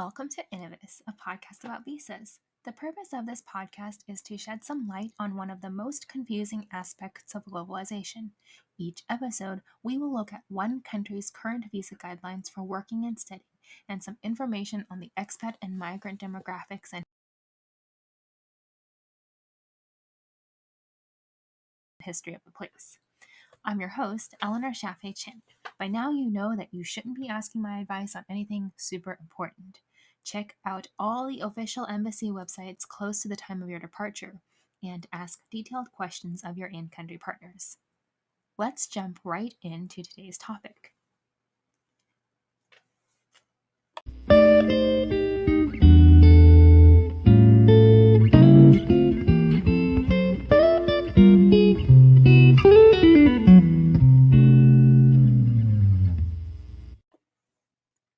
Welcome to InnoVIS, a podcast about visas. The purpose of this podcast is to shed some light on one of the most confusing aspects of globalization. Each episode, we will look at one country's current visa guidelines for working and studying, and some information on the expat and migrant demographics and history of the place. I'm your host, Eleanor Shafe Chin. By now, you know that you shouldn't be asking my advice on anything super important. Check out all the official embassy websites close to the time of your departure and ask detailed questions of your in-country partners. Let's jump right into today's topic.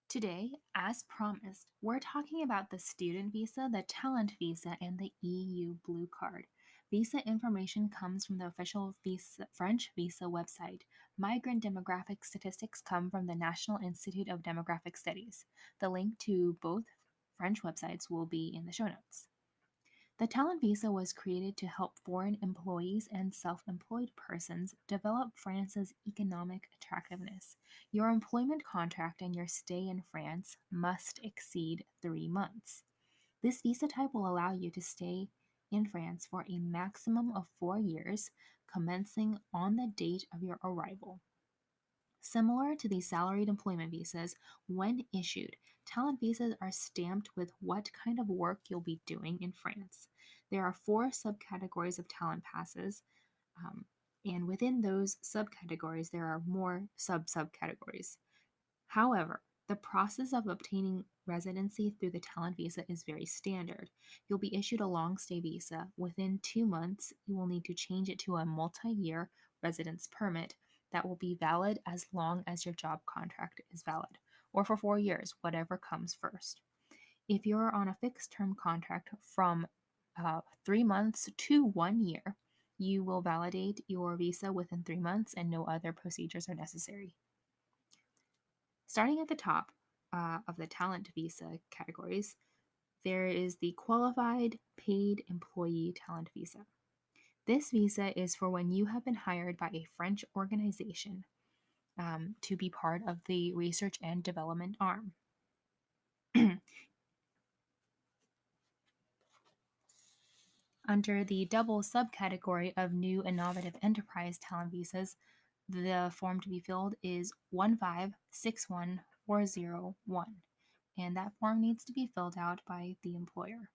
Today, as promised, we're talking about the student visa, the talent visa, and the EU Blue Card. Visa information comes from the official French visa website. Migrant demographic statistics come from the National Institute of Demographic Studies. The link to both French websites will be in the show notes. The talent visa was created to help foreign employees and self-employed persons develop France's economic attractiveness. Your employment contract and your stay in France must exceed 3 months. This visa type will allow you to stay in France for a maximum of 4 years, commencing on the date of your arrival. Similar to the salaried employment visas, when issued, talent visas are stamped with what kind of work you'll be doing in France. There are 4 subcategories of talent passes, and within those subcategories, there are more subcategories. However, the process of obtaining residency through the talent visa is very standard. You'll be issued a long stay visa. Within 2 months, you will need to change it to a multi-year residence permit that will be valid as long as your job contract is valid, or for 4 years, whatever comes first. If you're on a fixed term contract from 3 months to 1 year, you will validate your visa within 3 months and no other procedures are necessary. Starting at the top of the talent visa categories, there is the Qualified Paid Employee Talent Visa. This visa is for when you have been hired by a French organization to be part of the research and development arm. Under the double subcategory of new innovative enterprise talent visas, the form to be filled is 1561401, and that form needs to be filled out by the employer.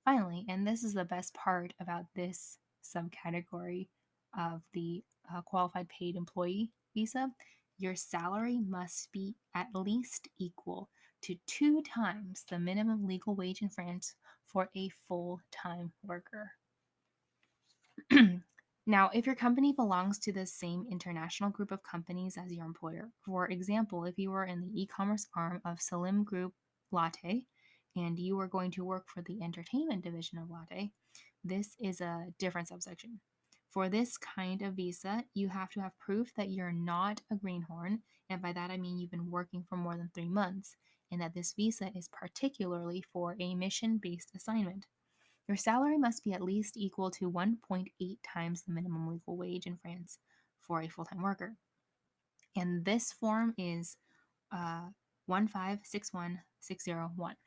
Finally, and this is the best part about this subcategory of the qualified paid employee visa, your salary must be at least equal to 2 times the minimum legal wage in France for a full-time worker. Now, if your company belongs to the same international group of companies as your employer, for example, if you were in the e-commerce arm of Salim Group Latte and you were going to work for the entertainment division of Latte, this is a different subsection. For this kind of visa, you have to have proof that you're not a greenhorn, and by that I mean you've been working for more than 3 months, and that this visa is particularly for a mission-based assignment. Your salary must be at least equal to 1.8 times the minimum legal wage in France for a full-time worker. And this form is 1561601.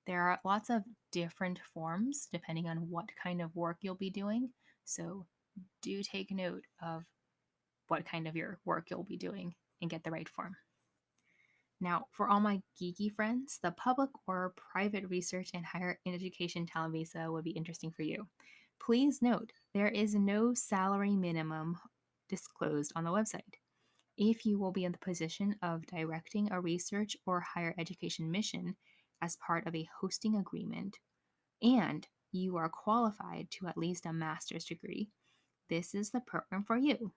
There are lots of different forms depending on what kind of work you'll be doing, so do take note of what kind of your work you'll be doing and get the right form. Now, for all my geeky friends, the public or private research and higher education talent visa would be interesting for you. Please note, there is no salary minimum disclosed on the website. If you will be in the position of directing a research or higher education mission as part of a hosting agreement, and you are qualified to at least a master's degree, this is the program for you.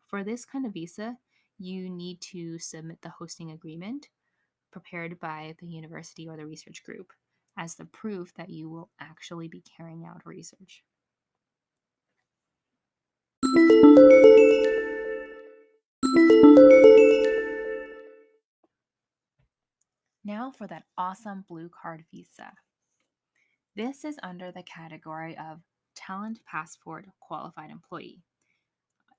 For this kind of visa, you need to submit the hosting agreement prepared by the university or the research group as the proof that you will actually be carrying out research. Now Now for that awesome blue card visa. This is under the category of Talent Passport Qualified Employee.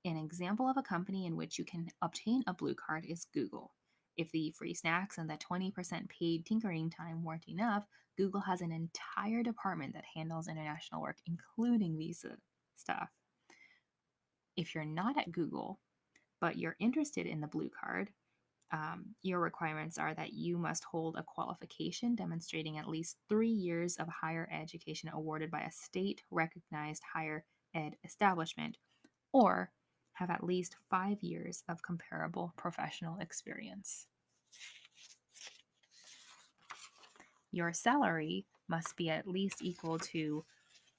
An example of a company in which you can obtain a blue card is Google. If the free snacks and the 20% paid tinkering time weren't enough, Google has an entire department that handles international work, including visa stuff. If you're not at Google, but you're interested in the blue card, your requirements are that you must hold a qualification demonstrating at least 3 years of higher education awarded by a state recognized higher ed establishment, or have at least 5 years of comparable professional experience. Your salary must be at least equal to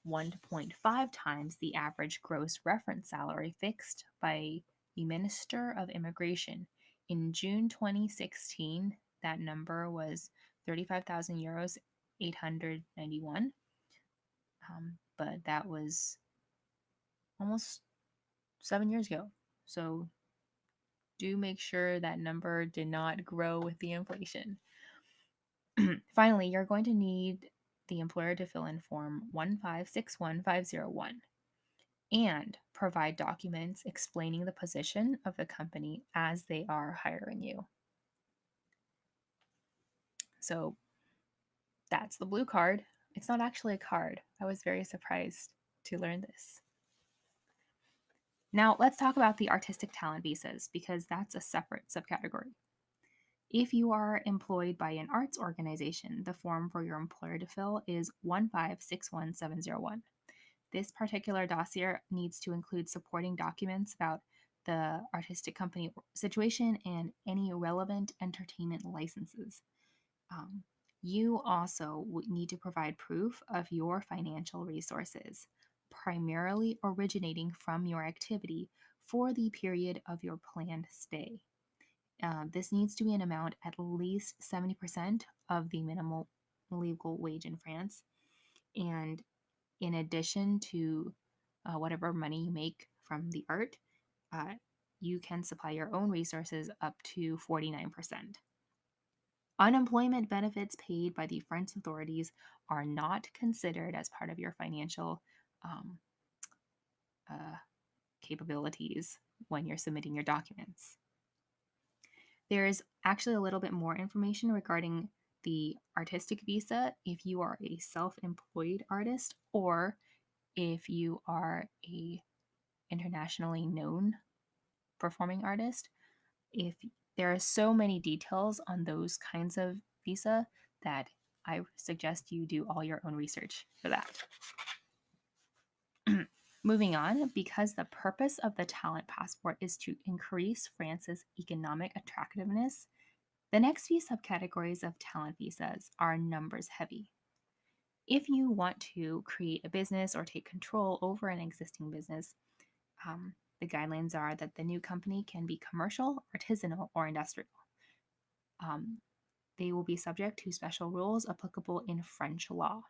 1.5 times the average gross reference salary fixed by the Minister of Immigration. In June 2016, that number was 35,000 euros, 891. But that was almost 7 years ago. So do make sure that number did not grow with the inflation. Finally, you're going to need the employer to fill in Form 1561501 and provide documents explaining the position of the company as they are hiring you. So that's the blue card. It's not actually a card. I was very surprised to learn this. Now, let's talk about the artistic talent visas because that's a separate subcategory. If you are employed by an arts organization, the form for your employer to fill is 1561701. This particular dossier needs to include supporting documents about the artistic company situation and any relevant entertainment licenses. You also need to provide proof of your financial resources, primarily originating from your activity for the period of your planned stay. This needs to be an amount at least 70% of the minimal legal wage in France. And in addition to whatever money you make from the art, you can supply your own resources up to 49%. Unemployment benefits paid by the French authorities are not considered as part of your financial capabilities when you're submitting your documents. There is actually a little bit more information regarding the artistic visa if you are a self-employed artist or if you are a internationally known performing artist. If there are so many details on those kinds of visa that I suggest you do all your own research for that. Moving on, because the purpose of the talent passport is to increase France's economic attractiveness, the next few subcategories of talent visas are numbers heavy. If you want to create a business or take control over an existing business, the guidelines are that the new company can be commercial, artisanal, or industrial. They will be subject to special rules applicable in French law.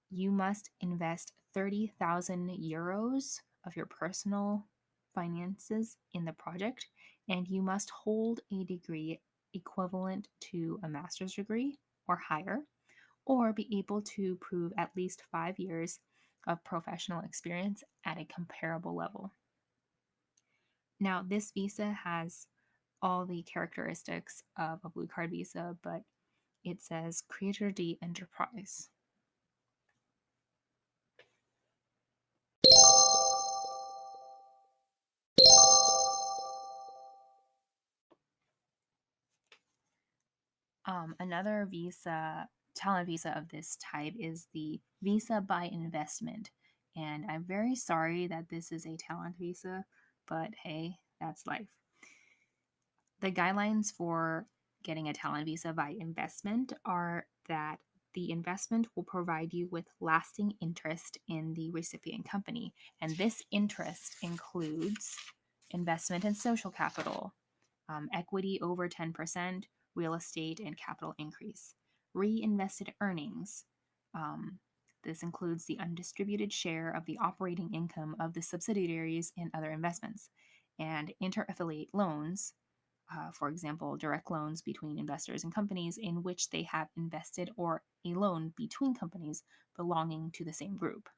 You must invest 30,000 euros of your personal finances in the project, and you must hold a degree equivalent to a master's degree or higher, or be able to prove at least 5 years of professional experience at a comparable level. Now, this visa has all the characteristics of a blue card visa, but it says Créateur d'Entreprise. Another talent visa of this type is the visa by investment. And I'm very sorry that this is a talent visa, but hey, that's life. The guidelines for getting a talent visa by investment are that the investment will provide you with lasting interest in the recipient company. And this interest includes investment in social capital, equity over 10%, real estate, and capital increase. Reinvested earnings. This includes the undistributed share of the operating income of the subsidiaries and other investments. And inter-affiliate loans For example, direct loans between investors and companies in which they have invested, or a loan between companies belonging to the same group.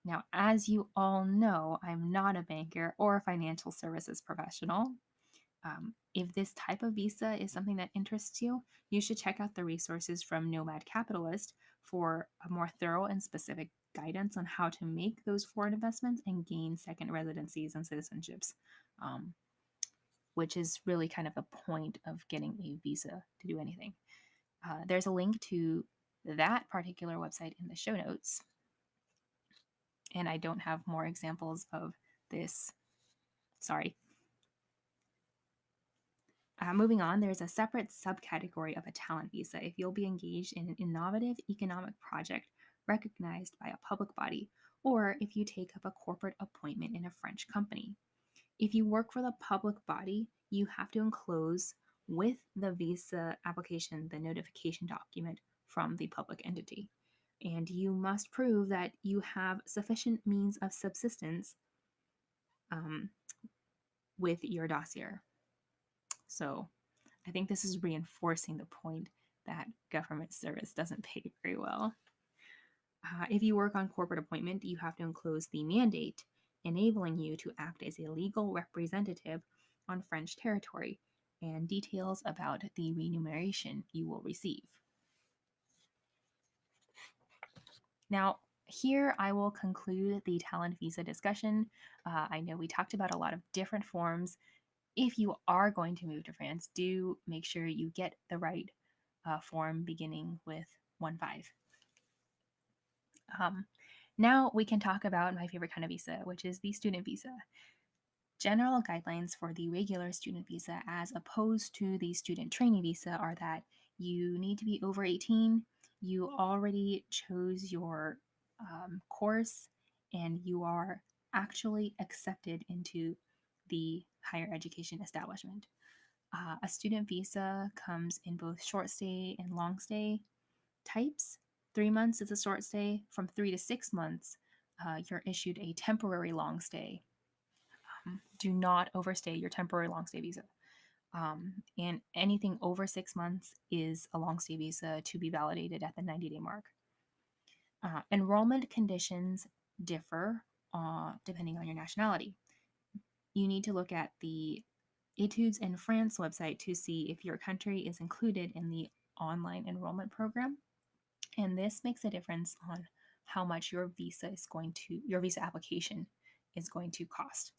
Now, as you all know, I'm not a banker or a financial services professional. If this type of visa is something that interests you, you should check out the resources from Nomad Capitalist for a more thorough and specific guidance on how to make those foreign investments and gain second residencies and citizenships, um, which is really kind of the point of getting a visa to do anything. There's a link to that particular website in the show notes. And I don't have more examples of this. Sorry. Moving on, there's a separate subcategory of a talent visa if you'll be engaged in an innovative economic project recognized by a public body, or if you take up a corporate appointment in a French company. If you work for the public body, you have to enclose with the visa application the notification document from the public entity. And you must prove that you have sufficient means of subsistence um, with your dossier. So I think this is reinforcing the point that government service doesn't pay very well. If you work on corporate appointment, you have to enclose the mandate enabling you to act as a legal representative on French territory and details about the remuneration you will receive. Now, here I will conclude the talent visa discussion. I know we talked about a lot of different forms. If you are going to move to France, do make sure you get the right form beginning with 1-5. Now we can talk about my favorite kind of visa, which is the student visa. General guidelines for the regular student visa as opposed to the student trainee visa are that you need to be over 18, you already chose your course, and you are actually accepted into the higher education establishment. A student visa comes in both short stay and long stay types. 3 months is a short stay. From 3 to 6 months, you're issued a temporary long stay. Do not overstay your temporary long stay visa. And anything over 6 months is a long stay visa to be validated at the 90-day mark. Enrollment conditions differ depending on your nationality. You need to look at the Etudes in France website to see if your country is included in the online enrollment program. And this makes a difference on how much your visa application is going to cost.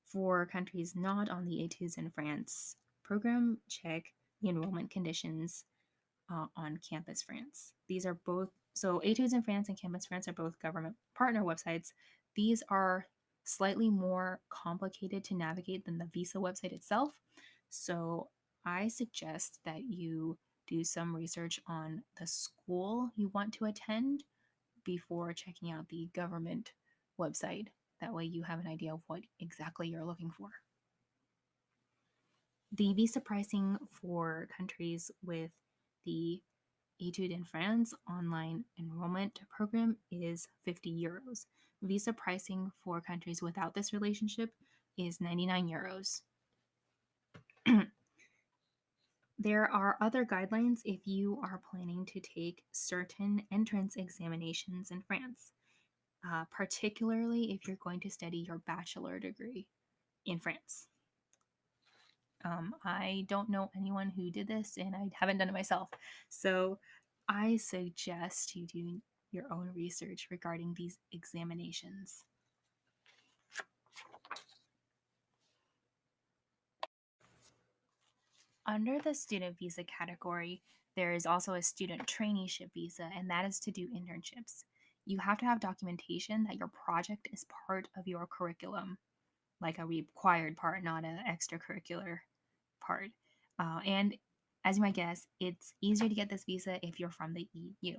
For countries not on the Etudes in France program, check the enrollment conditions on Campus France. These are both, so Etudes in France and Campus France are both government partner websites. These are slightly more complicated to navigate than the visa website itself. So I suggest that you do some research on the school you want to attend before checking out the government website. That way you have an idea of what exactly you're looking for. The visa pricing for countries with the Etudes in France online enrollment program is 50 euros. Visa pricing for countries without this relationship is 99 euros. There are other guidelines if you are planning to take certain entrance examinations in France, particularly if you're going to study your bachelor degree in France. I don't know anyone who did this, and I haven't done it myself. So I suggest you do your own research regarding these examinations. Under the student visa category, there is also a student traineeship visa, and that is to do internships. You have to have documentation that your project is part of your curriculum, like a required part, not an extracurricular part. And as you might guess, it's easier to get this visa if you're from the EU.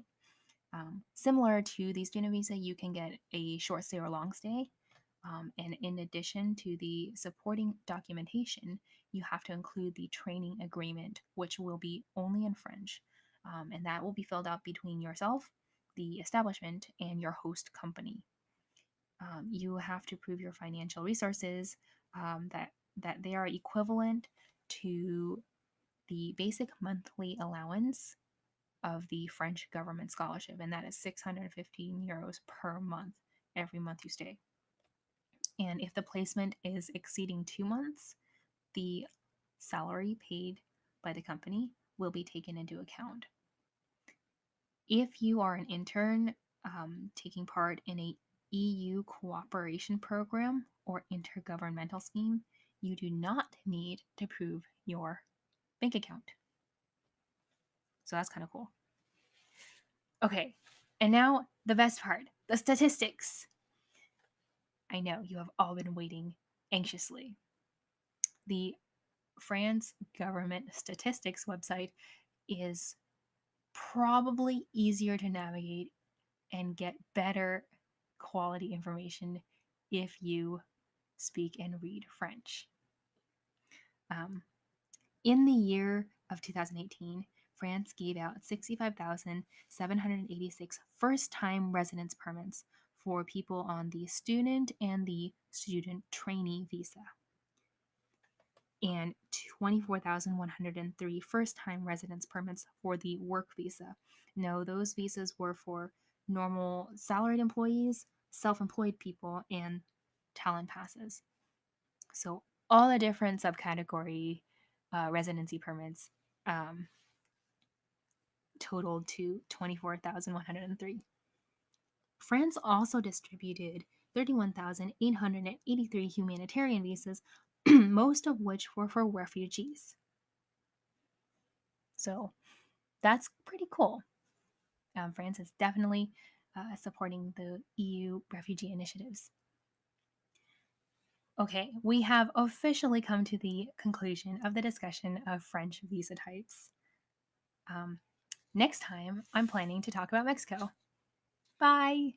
Similar to the student visa, you can get a short stay or long stay. And in addition to the supporting documentation, you have to include the training agreement, which will be only in French. And that will be filled out between yourself, the establishment, and your host company. You have to prove your financial resources that they are equivalent to the basic monthly allowance of the French government scholarship, and that is 615 euros per month, every month you stay. And if the placement is exceeding 2 months, the salary paid by the company will be taken into account. If you are an intern taking part in a EU cooperation program or intergovernmental scheme, you do not need to prove your bank account. So that's kind of cool. Okay, and now the best part, the statistics. I know you have all been waiting anxiously. The France government statistics website is probably easier to navigate and get better quality information if you speak and read French. In the year of 2018, France gave out 65,786 first time residence permits for people on the student and the student trainee visa, and 24,103 first time residence permits for the work visa. No, those visas were for normal salaried employees, self employed people, and talent passes. So, all the different subcategory residency permits totaled to 24,103. France also distributed 31,883 humanitarian visas, most of which were for refugees. So that's pretty cool. France is definitely supporting the EU refugee initiatives. Okay, we have officially come to the conclusion of the discussion of French visa types. Next time, I'm planning to talk about Mexico. Bye!